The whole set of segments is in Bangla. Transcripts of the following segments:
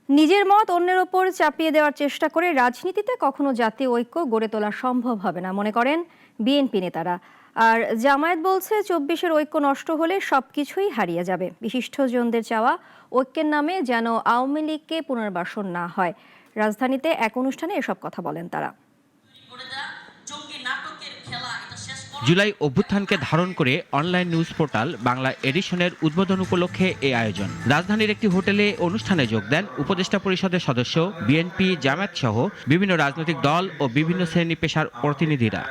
নিজের মত অন্যের ওপর চাপিয়ে দেওয়ার চেষ্টা করে রাজনীতিতে কখনো জাতীয় ঐক্য গড়ে তোলা সম্ভব হবে না মনে করেন বিএনপি নেতারা। আর জামায়াত বলছে ২৪-এর ঐক্য নষ্ট হলে সবকিছুই হারিয়ে যাবে। বিশিষ্টজনদের চাওয়া ঐক্যের নামে যেন আওয়ামী লীগকে পুনর্বাসন না হয়। রাজধানীতে এক অনুষ্ঠানে এসব কথা বলেন তারা। জুলাই অভ্যুত্থানকে ধারণ করে অনলাইন নিউজ পোর্টাল বাংলা এডিশনের উদ্বোধন উপলক্ষে এই আয়োজন। রাজধানীর একটি হোটেলে অনুষ্ঠানে যোগ দেন উপদেষ্টা পরিষদের সদস্য, বিএনপি, জামায়াত সহ বিভিন্ন রাজনৈতিক দল ও বিভিন্ন শ্রেণী পেশার প্রতিনিধিরা।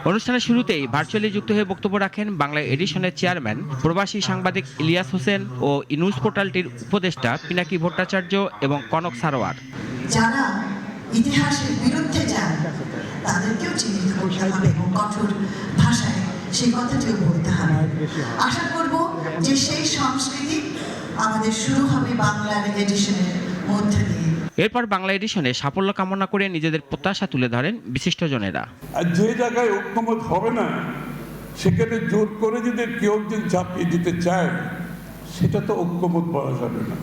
অনুষ্ঠানের শুরুতেই ভার্চুয়ালি যুক্ত হয়ে বক্তব্য রাখেন বাংলা এডিশনের চেয়ারম্যান প্রবাসী সাংবাদিক ইলিয়াস হোসেন ও নিউজ পোর্টালটির উপদেষ্টা পিনাকি ভট্টাচার্য এবং কনক সারোয়ার। যারা ইতিহাসের বিরুদ্ধে যান তাদেরকেও চিহ্নিত করতে হবে এবং কঠোর ভাষায় সেই কথাটিও বলতে হবে। আশা করব যে সেই সংস্কৃতি আমাদের শুরু হবে বাংলার এডিশনের মধ্যে দিয়ে। এরপর বাংলা এডিশনে সাফল্য কামনা করে নিজেদের প্রত্যাশা তুলে ধরেন বিশিষ্টজনেরা। আর যে জায়গায় ঐক্যমত হবে না সেখানে জোর করে যদি কেউ একজন চাপিয়ে দিতে চায় সেটা তো ঐক্যমত বলা যাবে না।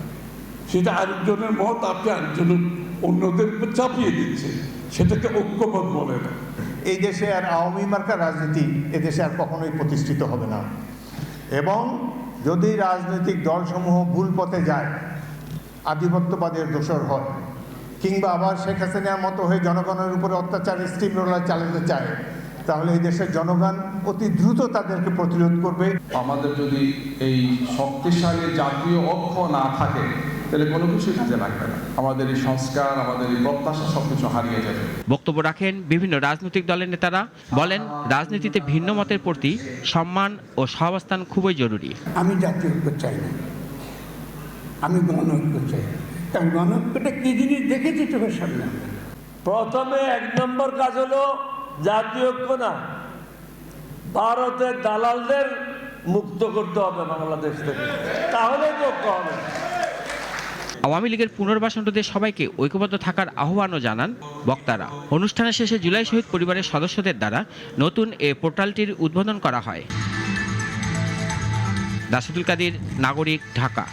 সেটা আরেকজনের মত, আপনি আরেকজনের অন্যদের উপর চাপিয়ে দিচ্ছে, সেটাকে ঐক্যমত বলে না। এই দেশে আর আওয়ামী মার্কা রাজনীতি এদেশে আর কখনোই প্রতিষ্ঠিত হবে না। এবং যদি রাজনৈতিক দলসমূহ ভুল পথে যায়, আধিপত্যবাদের দোষর হয়, কিংবা আবার শেখ হাসিনার মতো হয়ে জনগণের উপরে অত্যাচার স্টিম রোলার চালাতে চায়, তাহলে এই দেশের জনগণ অতি দ্রুত তাদেরকে প্রতিরোধ করবে। আমাদের যদি এই শক্তিশালী জাতীয় ঐক্য না থাকে তাহলে কোনো কিছুই কাজে লাগবে না। আমাদের এই সংস্কার, আমাদের এই প্রত্যাশা সবকিছু হারিয়ে যাবে। বক্তব্য রাখেন বিভিন্ন রাজনৈতিক দলের নেতারা। বলেন, রাজনীতিতে ভিন্ন মতের প্রতি সম্মান ও সহাবস্থান খুবই জরুরি। আমি জাতীয় ঐক্য চাই না, আমি গণঐক্য চাই। কারণ গণঐক্যটা কি জিনিস দেখেছি চোখের সামনে। প্রথমে ১ নম্বর কাজ হলো জাতীয় ঐক্য না, ভারতের দালালদের মুক্ত করতে হবে বাংলাদেশ থেকে, তাহলে ঐক্য হবে। আওয়ামী লীগের পুনর্বাসন রোধে সবাইকে ঐক্যবদ্ধ থাকার আহ্বানও জানান বক্তারা। অনুষ্ঠানের শেষে জুলাই শহীদ পরিবারের সদস্যদের দ্বারা নতুন এ পোর্টালটির উদ্বোধন করা হয়। দাসুদুল কাদির, নাগরিক, ঢাকা।